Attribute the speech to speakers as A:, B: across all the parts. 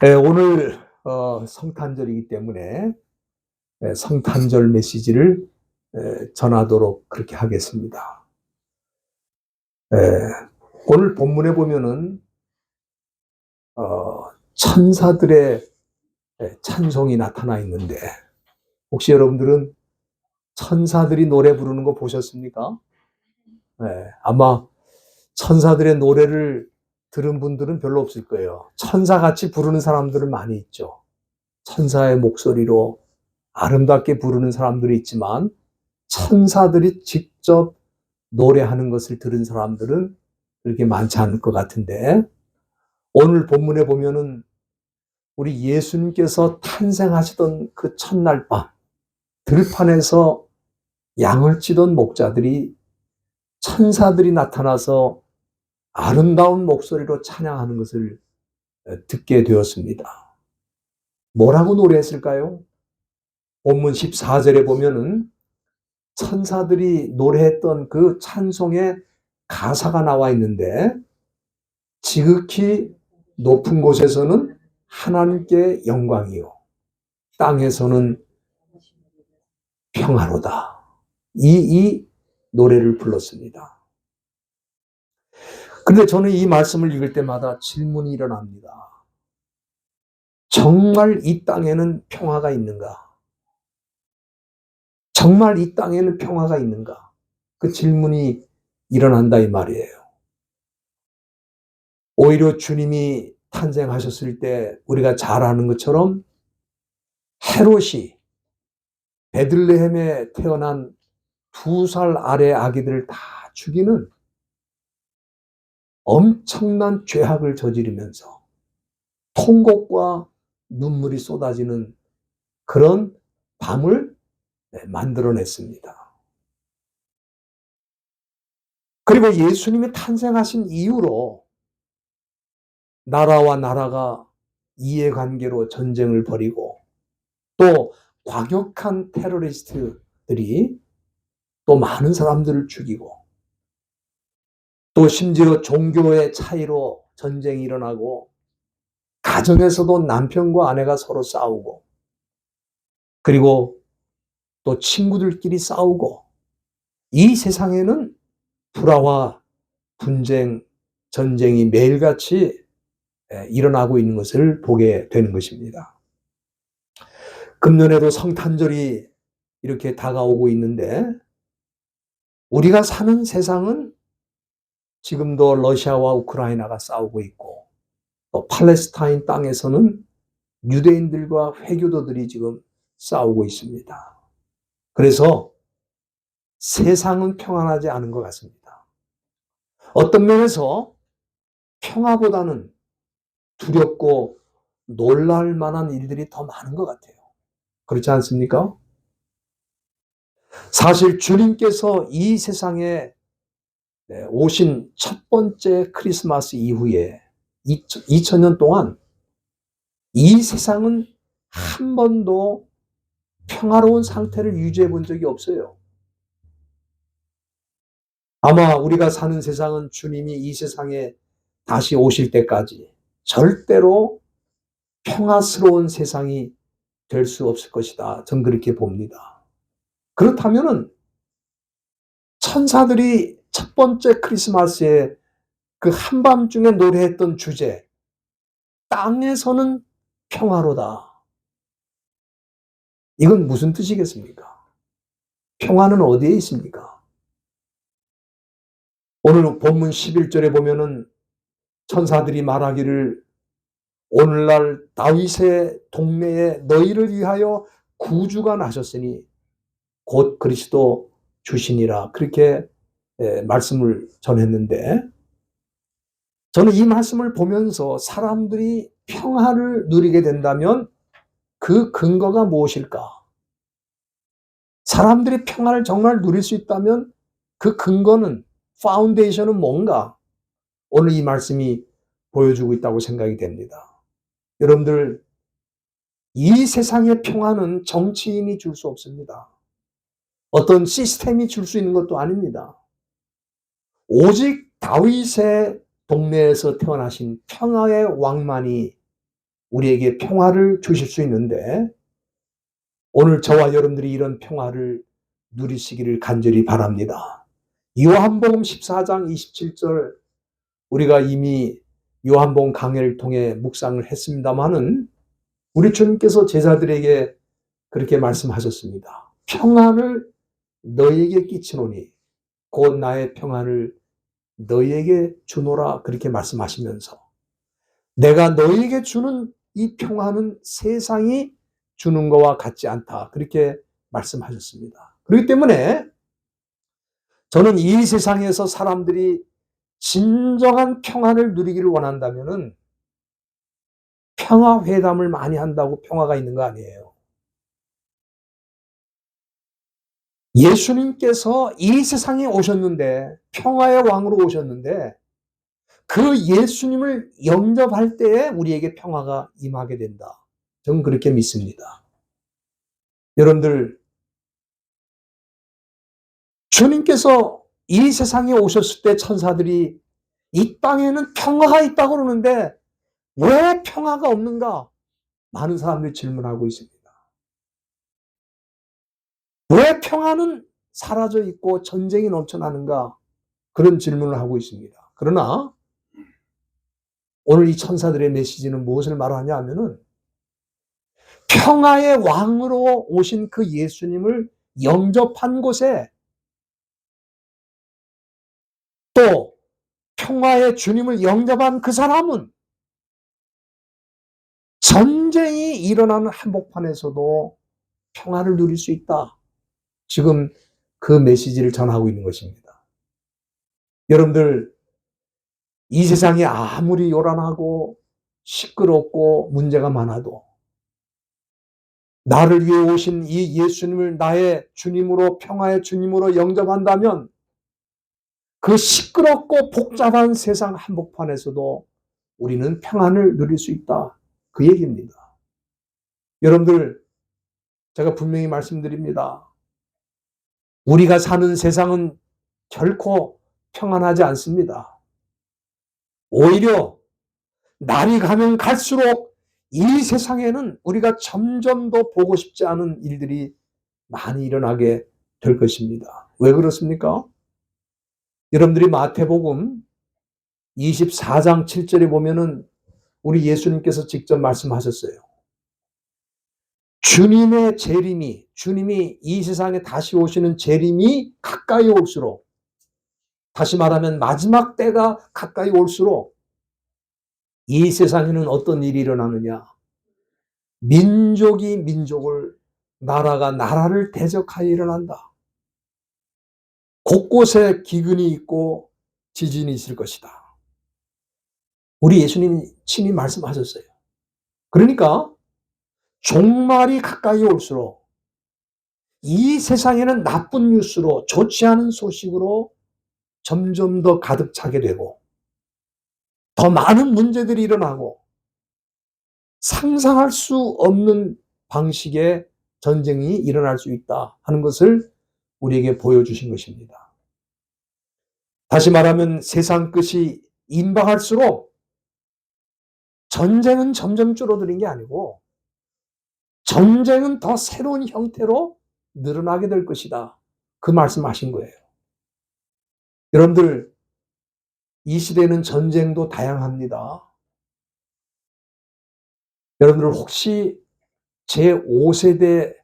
A: 오늘 성탄절이기 때문에 성탄절 메시지를 전하도록 그렇게 하겠습니다. 오늘 본문에 보면은 천사들의 찬송이 나타나 있는데, 혹시 여러분들은 천사들이 노래 부르는 거 보셨습니까? 아마 천사들의 노래를 들은 분들은 별로 없을 거예요. 천사같이 부르는 사람들은 많이 있죠. 천사의 목소리로 아름답게 부르는 사람들이 있지만, 천사들이 직접 노래하는 것을 들은 사람들은 그렇게 많지 않을 것 같은데, 오늘 본문에 보면은 우리 예수님께서 탄생하시던 그 첫날 밤, 들판에서 양을 치던 목자들이 천사들이 나타나서 아름다운 목소리로 찬양하는 것을 듣게 되었습니다. 뭐라고 노래했을까요? 본문 14절에 보면은 천사들이 노래했던 그 찬송의 가사가 나와 있는데, 지극히 높은 곳에서는 하나님께 영광이요, 땅에서는 평화로다. 이 노래를 불렀습니다. 그런데 저는 이 말씀을 읽을 때마다 질문이 일어납니다. 정말 이 땅에는 평화가 있는가? 정말 이 땅에는 평화가 있는가? 그 질문이 일어난다 이 말이에요. 오히려 주님이 탄생하셨을 때 우리가 잘 아는 것처럼 헤롯이 베들레헴에 태어난 2살 아래 아기들을 다 죽이는 엄청난 죄악을 저지르면서 통곡과 눈물이 쏟아지는 그런 밤을 만들어냈습니다. 그리고 예수님이 탄생하신 이후로 나라와 나라가 이해관계로 전쟁을 벌이고, 또 과격한 테러리스트들이 또 많은 사람들을 죽이고, 또 심지어 종교의 차이로 전쟁이 일어나고, 가정에서도 남편과 아내가 서로 싸우고, 그리고 또 친구들끼리 싸우고, 이 세상에는 불화와 분쟁, 전쟁이 매일같이 일어나고 있는 것을 보게 되는 것입니다. 금년에도 성탄절이 이렇게 다가오고 있는데, 우리가 사는 세상은 지금도 러시아와 우크라이나가 싸우고 있고, 또 팔레스타인 땅에서는 유대인들과 회교도들이 지금 싸우고 있습니다. 그래서 세상은 평안하지 않은 것 같습니다. 어떤 면에서 평화보다는 두렵고 놀랄 만한 일들이 더 많은 것 같아요. 그렇지 않습니까? 사실 주님께서 이 세상에 오신 첫 번째 크리스마스 이후에 2000년 동안 이 세상은 한 번도 평화로운 상태를 유지해 본 적이 없어요. 아마 우리가 사는 세상은 주님이 이 세상에 다시 오실 때까지 절대로 평화스러운 세상이 될 수 없을 것이다. 전 그렇게 봅니다. 그렇다면은 천사들이 첫 번째 크리스마스에 그 한밤중에 노래했던 주제, 땅에서는 평화로다, 이건 무슨 뜻이겠습니까? 평화는 어디에 있습니까? 오늘 본문 11절에 보면은 천사들이 말하기를, 오늘날 다윗의 동네에 너희를 위하여 구주가 나셨으니 곧 그리스도 주시니라, 그렇게 말씀을 전했는데, 저는 이 말씀을 보면서 사람들이 평화를 누리게 된다면 그 근거가 무엇일까? 사람들이 평화를 정말 누릴 수 있다면 그 근거는, 파운데이션은 뭔가? 오늘 이 말씀이 보여주고 있다고 생각이 됩니다. 여러분들, 이 세상의 평화는 정치인이 줄 수 없습니다. 어떤 시스템이 줄 수 있는 것도 아닙니다. 오직 다윗의 동네에서 태어나신 평화의 왕만이 우리에게 평화를 주실 수 있는데 오늘 저와 여러분들이 이런 평화를 누리시기를 간절히 바랍니다. 요한복음 14장 27절 우리가 이미 요한복음 강해를 통해 묵상을 했습니다마는 우리 주님께서 제자들에게 그렇게 말씀하셨습니다. 평안을 너희에게 끼치노니 곧 나의 평안을 너희에게 주노라 그렇게 말씀하시면서 내가 너희에게 주는 이 평안은 세상이 주는 것과 같지 않다 그렇게 말씀하셨습니다. 그렇기 때문에 저는 이 세상에서 사람들이 진정한 평안을 누리기를 원한다면은 평화회담을 많이 한다고 평화가 있는 거 아니에요. 예수님께서 이 세상에 오셨는데 평화의 왕으로 오셨는데 그 예수님을 영접할 때에 우리에게 평화가 임하게 된다. 저는 그렇게 믿습니다. 여러분들 주님께서 이 세상에 오셨을 때 천사들이 이 땅에는 평화가 있다고 그러는데 왜 평화가 없는가? 많은 사람들이 질문하고 있습니다. 왜 평화는 사라져 있고 전쟁이 넘쳐나는가? 그런 질문을 하고 있습니다. 그러나 오늘 이 천사들의 메시지는 무엇을 말하냐 하면은 평화의 왕으로 오신 그 예수님을 영접한 곳에 또 평화의 주님을 영접한 그 사람은 전쟁이 일어나는 한복판에서도 평화를 누릴 수 있다. 지금 그 메시지를 전하고 있는 것입니다. 여러분들 이 세상이 아무리 요란하고 시끄럽고 문제가 많아도 나를 위해 오신 이 예수님을 나의 주님으로 평화의 주님으로 영접한다면 그 시끄럽고 복잡한 세상 한복판에서도 우리는 평안을 누릴 수 있다. 그 얘기입니다. 여러분들 제가 분명히 말씀드립니다. 우리가 사는 세상은 결코 평안하지 않습니다. 오히려 날이 가면 갈수록 이 세상에는 우리가 점점 더 보고 싶지 않은 일들이 많이 일어나게 될 것입니다. 왜 그렇습니까? 여러분들이 마태복음 24장 7절에 보면은 우리 예수님께서 직접 말씀하셨어요. 주님의 재림이, 주님이 이 세상에 다시 오시는 재림이 가까이 올수록, 다시 말하면 마지막 때가 가까이 올수록 이 세상에는 어떤 일이 일어나느냐? 민족이 민족을, 나라가 나라를 대적하여 일어난다. 곳곳에 기근이 있고 지진이 있을 것이다. 우리 예수님이 친히 말씀하셨어요. 그러니까 종말이 가까이 올수록 이 세상에는 나쁜 뉴스로 좋지 않은 소식으로 점점 더 가득 차게 되고 더 많은 문제들이 일어나고 상상할 수 없는 방식의 전쟁이 일어날 수 있다 하는 것을 우리에게 보여주신 것입니다. 다시 말하면 세상 끝이 임박할수록 전쟁은 점점 줄어드는 게 아니고 전쟁은 더 새로운 형태로 늘어나게 될 것이다. 그 말씀하신 거예요. 여러분들 이 시대는 전쟁도 다양합니다. 여러분들 혹시 제5세대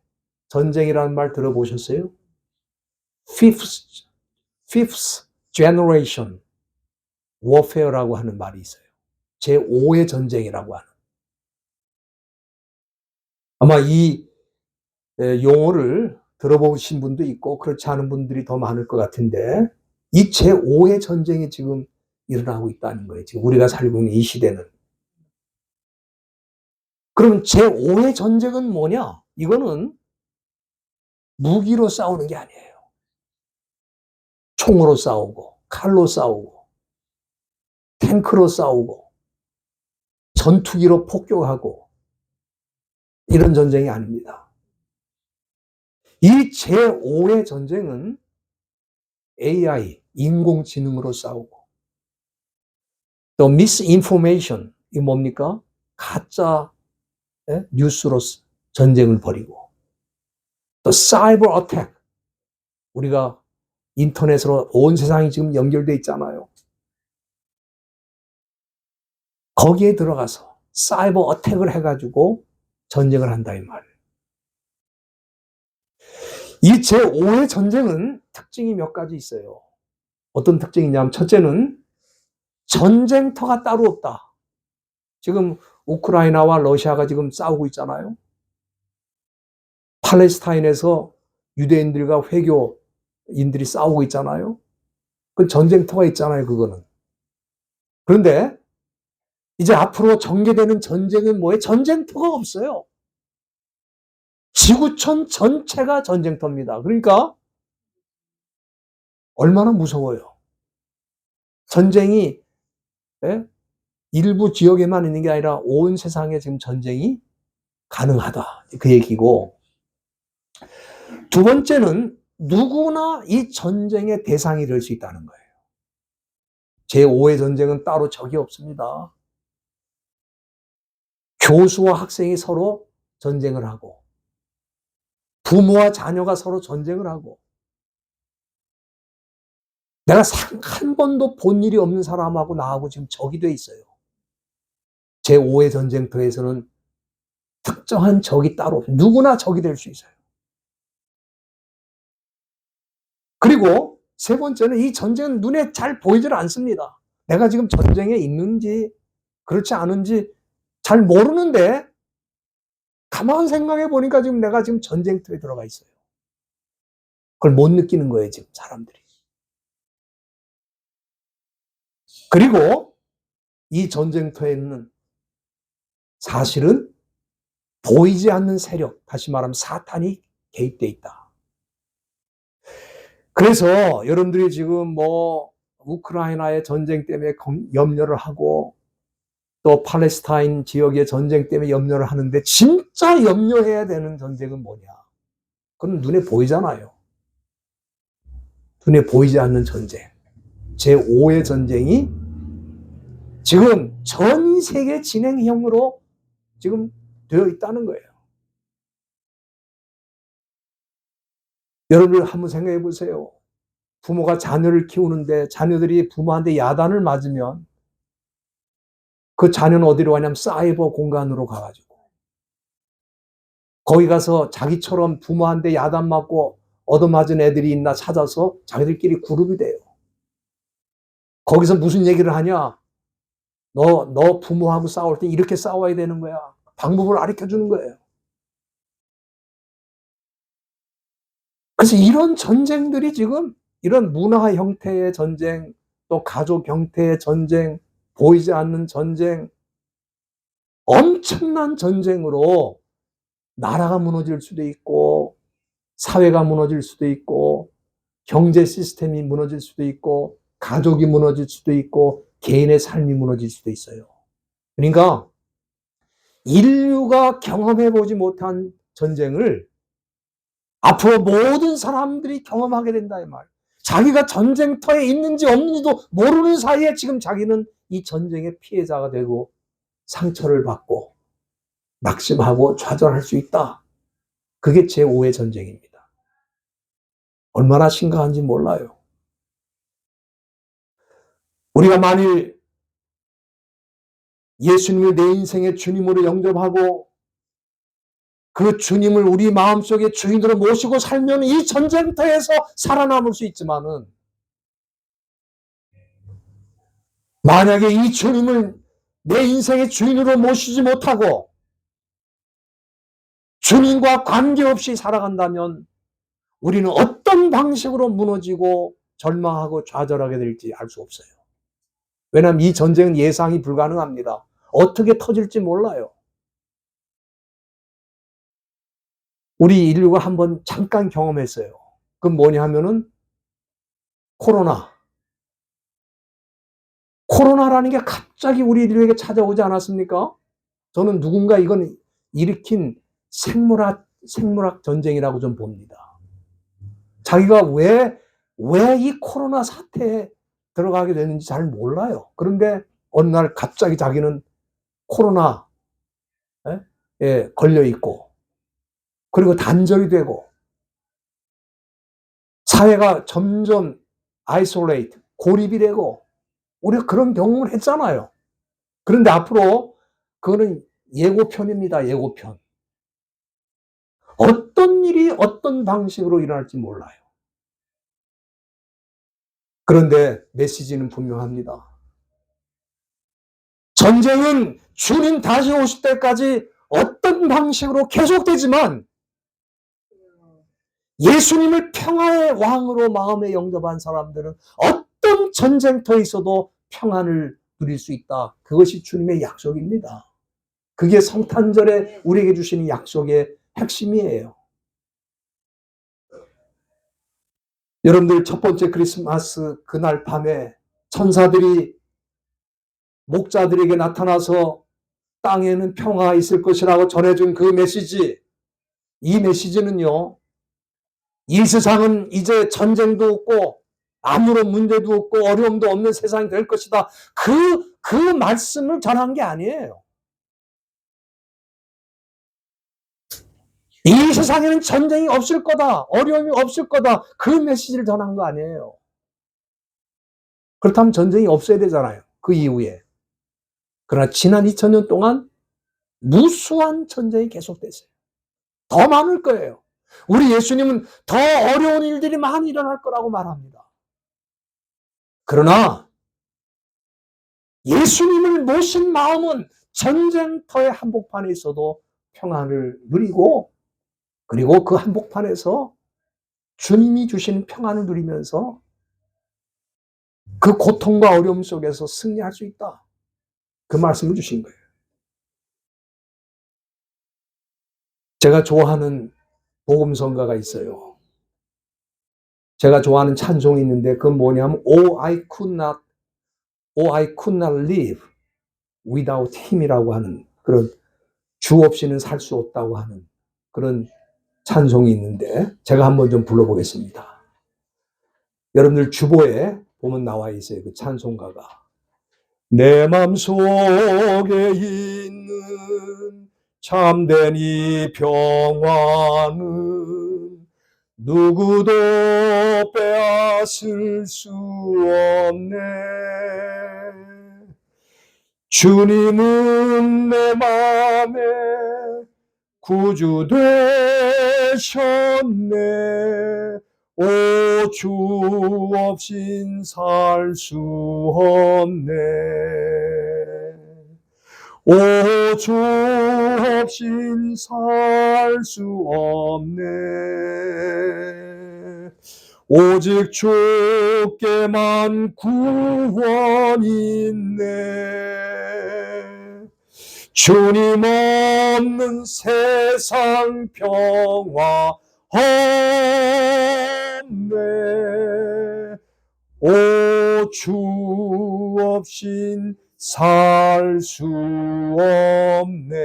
A: 전쟁이라는 말 들어보셨어요? Fifth Generation Warfare라고 하는 말이 있어요. 제5의 전쟁이라고 하는. 아마 이 용어를 들어보신 분도 있고 그렇지 않은 분들이 더 많을 것 같은데 이 제5의 전쟁이 지금 일어나고 있다는 거예요. 지금 우리가 살고 있는 이 시대는. 그럼 제5의 전쟁은 뭐냐? 이거는 무기로 싸우는 게 아니에요. 총으로 싸우고 칼로 싸우고 탱크로 싸우고 전투기로 폭격하고 이런 전쟁이 아닙니다. 이 제5의 전쟁은 AI, 인공지능으로 싸우고 또 misinformation, 이 뭡니까? 가짜 뉴스로 전쟁을 벌이고, 또 사이버 어택, 우리가 인터넷으로 온 세상이 지금 연결돼 있잖아요. 거기에 들어가서 사이버 어택을 해가지고 전쟁을 한다 이 말이에요. 이 제5의 전쟁은 특징이 몇 가지 있어요. 어떤 특징이냐면, 첫째는 전쟁터가 따로 없다. 지금 우크라이나와 러시아가 지금 싸우고 있잖아요. 팔레스타인에서 유대인들과 회교인들이 싸우고 있잖아요. 그 전쟁터가 있잖아요, 그거는. 그런데 이제 앞으로 전개되는 전쟁은 뭐예요? 전쟁터가 없어요. 지구촌 전체가 전쟁터입니다. 그러니까 얼마나 무서워요. 전쟁이 일부 지역에만 있는 게 아니라 온 세상에 지금 전쟁이 가능하다. 그 얘기고, 두 번째는 누구나 이 전쟁의 대상이 될 수 있다는 거예요. 제5의 전쟁은 따로 적이 없습니다. 교수와 학생이 서로 전쟁을 하고, 부모와 자녀가 서로 전쟁을 하고, 내가 한 번도 본 일이 없는 사람하고 나하고 지금 적이 돼 있어요. 제5의 전쟁터에서는 특정한 적이 따로 없어요. 누구나 적이 될 수 있어요. 그리고 세 번째는 이 전쟁은 눈에 잘 보이질 않습니다. 내가 지금 전쟁에 있는지 그렇지 않은지 잘 모르는데, 가만 생각해 보니까 지금 내가 지금 전쟁터에 들어가 있어요. 그걸 못 느끼는 거예요, 지금 사람들이. 그리고 이 전쟁터에는 사실은 보이지 않는 세력, 다시 말하면 사탄이 개입돼 있다. 그래서 여러분들이 지금 우크라이나의 전쟁 때문에 염려를 하고, 또 팔레스타인 지역의 전쟁 때문에 염려를 하는데, 진짜 염려해야 되는 전쟁은 뭐냐? 그건 눈에 보이잖아요. 눈에 보이지 않는 전쟁. 제5의 전쟁이 지금 전 세계 진행형으로 지금 되어 있다는 거예요. 여러분 한번 생각해 보세요. 부모가 자녀를 키우는데 자녀들이 부모한테 야단을 맞으면 그 자녀는 어디로 가냐면 사이버 공간으로 가가지고 거기 가서 자기처럼 부모한테 야단 맞고 얻어맞은 애들이 있나 찾아서 자기들끼리 그룹이 돼요. 거기서 무슨 얘기를 하냐? 너 부모하고 싸울 때 이렇게 싸워야 되는 거야. 방법을 가르쳐 주는 거예요. 그래서 이런 전쟁들이 지금, 이런 문화 형태의 전쟁, 또 가족 형태의 전쟁, 보이지 않는 전쟁, 엄청난 전쟁으로 나라가 무너질 수도 있고, 사회가 무너질 수도 있고, 경제 시스템이 무너질 수도 있고, 가족이 무너질 수도 있고, 개인의 삶이 무너질 수도 있어요. 그러니까 인류가 경험해보지 못한 전쟁을 앞으로 모든 사람들이 경험하게 된다 이 말. 자기가 전쟁터에 있는지 없는지도 모르는 사이에 지금 자기는 이 전쟁의 피해자가 되고 상처를 받고 낙심하고 좌절할 수 있다. 그게 제5의 전쟁입니다. 얼마나 심각한지 몰라요. 우리가 만일 예수님을 내 인생의 주님으로 영접하고 그 주님을 우리 마음속에 주인으로 모시고 살면 이 전쟁터에서 살아남을 수 있지만은, 만약에 이 주님을 내 인생의 주인으로 모시지 못하고 주님과 관계없이 살아간다면 우리는 어떤 방식으로 무너지고 절망하고 좌절하게 될지 알 수 없어요. 왜냐하면 이 전쟁은 예상이 불가능합니다. 어떻게 터질지 몰라요. 우리 인류가 한번 잠깐 경험했어요. 그건 뭐냐 하면은 코로나라는 게 갑자기 우리 인류에게 찾아오지 않았습니까? 저는 누군가 이건 일으킨 생물학 전쟁이라고 좀 봅니다. 자기가 왜 이 코로나 사태에 들어가게 됐는지 잘 몰라요. 그런데 어느 날 갑자기 자기는 코로나 걸려 있고, 그리고 단절이 되고, 사회가 점점 아이솔레이트, 고립이 되고, 우리가 그런 경험을 했잖아요. 그런데 앞으로 그거는 예고편입니다. 예고편. 어떤 일이 어떤 방식으로 일어날지 몰라요. 그런데 메시지는 분명합니다. 전쟁은 주님 다시 오실 때까지 어떤 방식으로 계속되지만 예수님을 평화의 왕으로 마음에 영접한 사람들은 어떤 전쟁터에 있어도 평안을 누릴 수 있다. 그것이 주님의 약속입니다. 그게 성탄절에 우리에게 주시는 약속의 핵심이에요. 여러분들 첫 번째 크리스마스 그날 밤에 천사들이 목자들에게 나타나서 땅에는 평화가 있을 것이라고 전해준 그 메시지, 이 메시지는요, 이 세상은 이제 전쟁도 없고 아무런 문제도 없고 어려움도 없는 세상이 될 것이다. 그 말씀을 전한 게 아니에요. 이 세상에는 전쟁이 없을 거다. 어려움이 없을 거다. 그 메시지를 전한 거 아니에요. 그렇다면 전쟁이 없어야 되잖아요. 그 이후에. 그러나 지난 2000년 동안 무수한 전쟁이 계속됐어요. 더 많을 거예요. 우리 예수님은 더 어려운 일들이 많이 일어날 거라고 말합니다. 그러나 예수님을 모신 마음은 전쟁터의 한복판에 있어도 평안을 누리고, 그리고 그 한복판에서 주님이 주시는 평안을 누리면서 그 고통과 어려움 속에서 승리할 수 있다. 그 말씀을 주신 거예요. 제가 좋아하는 복음성가가 있어요. 제가 좋아하는 찬송이 있는데 그건 뭐냐면 Oh I could not live without him이라고 하는, 그런 주 없이는 살 수 없다고 하는 그런 찬송이 있는데 제가 한번 좀 불러보겠습니다. 여러분들 주보에 보면 나와 있어요. 그 찬송가가. 내 맘속에 있는 참된 이 평화는 누구도 빼앗을 수 없네. 주님은 내 맘에 구주 되셨네. 오, 주 없인 살 수 없네. 오, 주 없인 살 수 없네. 오직 주께만 구원 있네. 주님 없는 세상 평화 없네. 오, 주 없인 살 수 없네.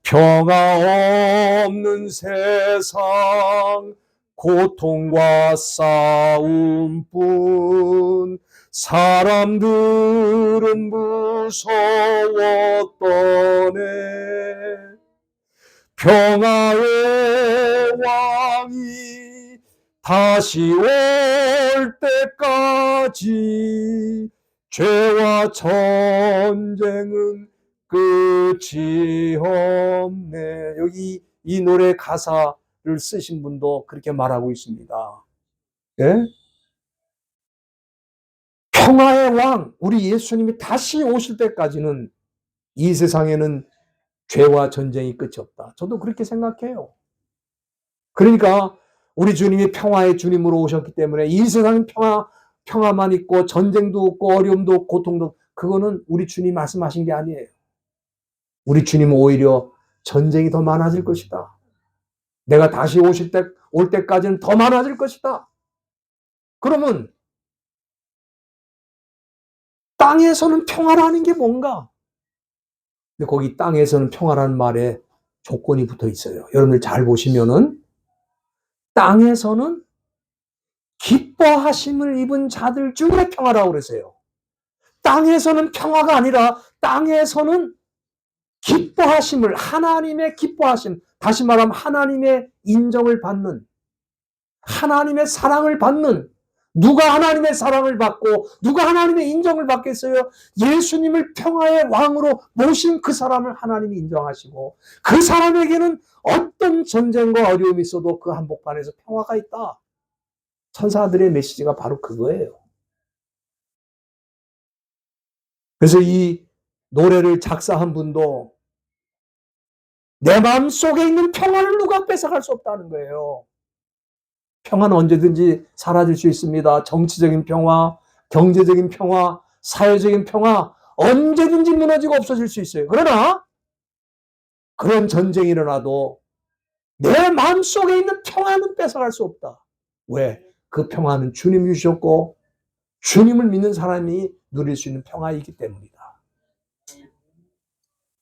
A: 평화 없는 세상 고통과 싸움뿐, 사람들은 무서웠더네. 평화의 왕이 다시 올 때까지 죄와 전쟁은 끝이 없네. 여기 이 노래 가사를 쓰신 분도 그렇게 말하고 있습니다. 예? 평화의 왕, 우리 예수님이 다시 오실 때까지는 이 세상에는 죄와 전쟁이 끝이 없다. 저도 그렇게 생각해요. 그러니까 우리 주님이 평화의 주님으로 오셨기 때문에 이 세상은 평화만 있고 전쟁도 없고 어려움도 없고 고통도 없고, 그거는 우리 주님 말씀하신 게 아니에요. 우리 주님은 오히려 전쟁이 더 많아질 것이다. 내가 다시 올 때까지는 더 많아질 것이다. 그러면 땅에서는 평화라는 게 뭔가? 근데 거기 땅에서는 평화라는 말에 조건이 붙어 있어요. 여러분들 잘 보시면은 땅에서는 기뻐하심을 입은 자들 중에 평화라고 그러세요. 땅에서는 평화가 아니라 땅에서는 기뻐하심을, 하나님의 기뻐하심, 다시 말하면 하나님의 인정을 받는, 하나님의 사랑을 받는, 누가 하나님의 사랑을 받고 누가 하나님의 인정을 받겠어요? 예수님을 평화의 왕으로 모신 그 사람을 하나님이 인정하시고 그 사람에게는 어떤 전쟁과 어려움이 있어도 그 한복판에서 평화가 있다. 천사들의 메시지가 바로 그거예요. 그래서 이 노래를 작사한 분도 내 마음속에 있는 평화를 누가 뺏어갈 수 없다는 거예요. 평화는 언제든지 사라질 수 있습니다. 정치적인 평화, 경제적인 평화, 사회적인 평화 언제든지 무너지고 없어질 수 있어요. 그러나 그런 전쟁이 일어나도 내 마음속에 있는 평화는 뺏어갈 수 없다. 왜? 그 평화는 주님이 주셨고 주님을 믿는 사람이 누릴 수 있는 평화이기 때문이다.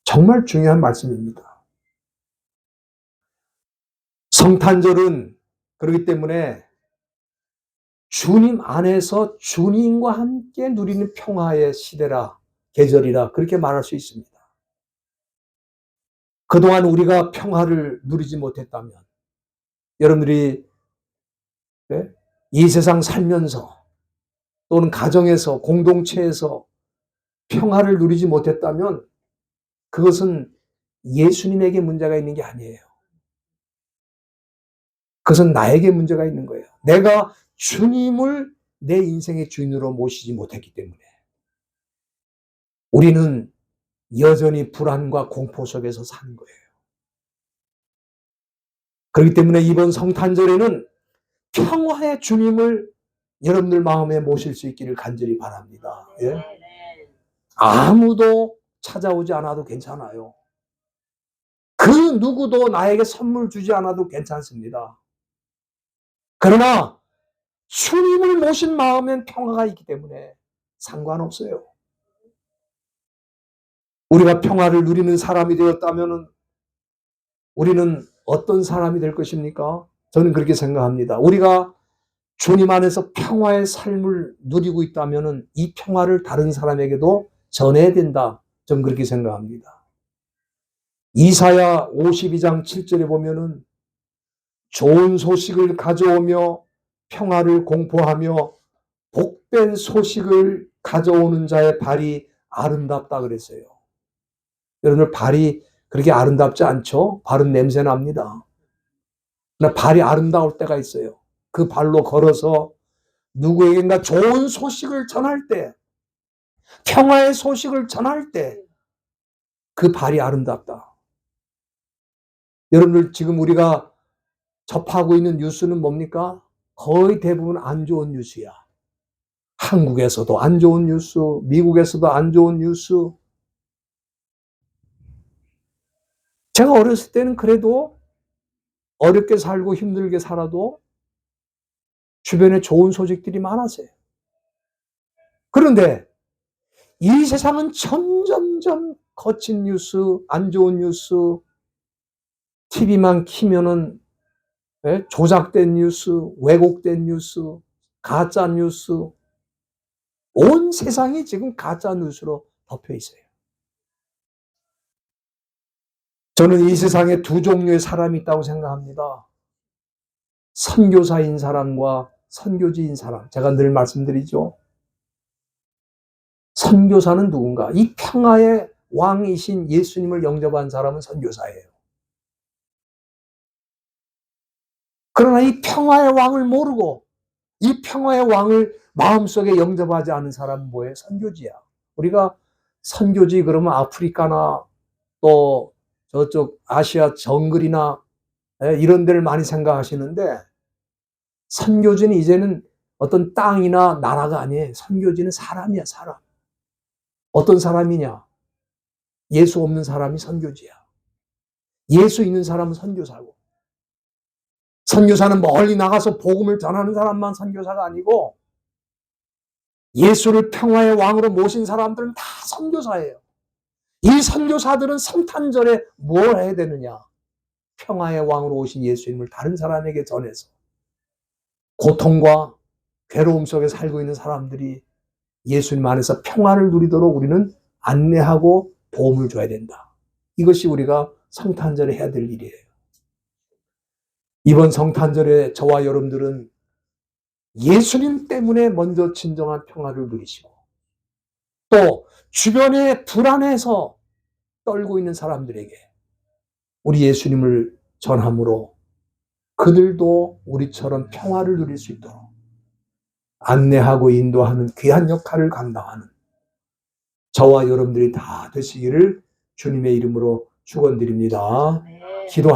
A: 정말 중요한 말씀입니다. 성탄절은 그렇기 때문에 주님 안에서 주님과 함께 누리는 평화의 시대라, 계절이라 그렇게 말할 수 있습니다. 그동안 우리가 평화를 누리지 못했다면 여러분들이 이 세상 살면서 또는 가정에서 공동체에서 평화를 누리지 못했다면 그것은 예수님에게 문제가 있는 게 아니에요. 그것은 나에게 문제가 있는 거예요. 내가 주님을 내 인생의 주인으로 모시지 못했기 때문에 우리는 여전히 불안과 공포 속에서 사는 거예요. 그렇기 때문에 이번 성탄절에는 평화의 주님을 여러분들 마음에 모실 수 있기를 간절히 바랍니다. 예? 아무도 찾아오지 않아도 괜찮아요. 그 누구도 나에게 선물 주지 않아도 괜찮습니다. 그러나 주님을 모신 마음엔 평화가 있기 때문에 상관없어요. 우리가 평화를 누리는 사람이 되었다면 우리는 어떤 사람이 될 것입니까? 저는 그렇게 생각합니다. 우리가 주님 안에서 평화의 삶을 누리고 있다면 이 평화를 다른 사람에게도 전해야 된다. 저는 그렇게 생각합니다. 이사야 52장 7절에 보면은 좋은 소식을 가져오며 평화를 공포하며 복된 소식을 가져오는 자의 발이 아름답다 그랬어요. 여러분들 발이 그렇게 아름답지 않죠? 발은 냄새 납니다. 그러나 발이 아름다울 때가 있어요. 그 발로 걸어서 누구에겐가 좋은 소식을 전할 때, 평화의 소식을 전할 때 그 발이 아름답다. 여러분들 지금 우리가 접하고 있는 뉴스는 뭡니까? 거의 대부분 안 좋은 뉴스야. 한국에서도 안 좋은 뉴스, 미국에서도 안 좋은 뉴스. 제가 어렸을 때는 그래도 어렵게 살고 힘들게 살아도 주변에 좋은 소식들이 많았어요. 그런데 이 세상은 점점점 거친 뉴스, 안 좋은 뉴스, TV만 키면은 조작된 뉴스, 왜곡된 뉴스, 가짜 뉴스, 온 세상이 지금 가짜 뉴스로 덮여 있어요. 저는 이 세상에 두 종류의 사람이 있다고 생각합니다. 선교사인 사람과 선교지인 사람. 제가 늘 말씀드리죠. 선교사는 누군가? 이 평화의 왕이신 예수님을 영접한 사람은 선교사예요. 그러나 이 평화의 왕을 모르고 이 평화의 왕을 마음속에 영접하지 않은 사람은 뭐예요? 선교지야. 우리가 선교지 그러면 아프리카나 또 저쪽 아시아 정글이나 이런 데를 많이 생각하시는데 선교지는 이제는 어떤 땅이나 나라가 아니에요. 선교지는 사람이야, 사람. 어떤 사람이냐? 예수 없는 사람이 선교지야. 예수 있는 사람은 선교사고. 선교사는 멀리 나가서 복음을 전하는 사람만 선교사가 아니고 예수를 평화의 왕으로 모신 사람들은 다 선교사예요. 이 선교사들은 성탄절에 뭘 해야 되느냐? 평화의 왕으로 오신 예수님을 다른 사람에게 전해서 고통과 괴로움 속에 살고 있는 사람들이 예수님 안에서 평화를 누리도록 우리는 안내하고 도움을 줘야 된다. 이것이 우리가 성탄절에 해야 될 일이에요. 이번 성탄절에 저와 여러분들은 예수님 때문에 먼저 진정한 평화를 누리시고 또 주변에 불안해서 떨고 있는 사람들에게 우리 예수님을 전함으로 그들도 우리처럼 평화를 누릴 수 있도록 안내하고 인도하는 귀한 역할을 감당하는 저와 여러분들이 다 되시기를 주님의 이름으로 축원드립니다. 기도하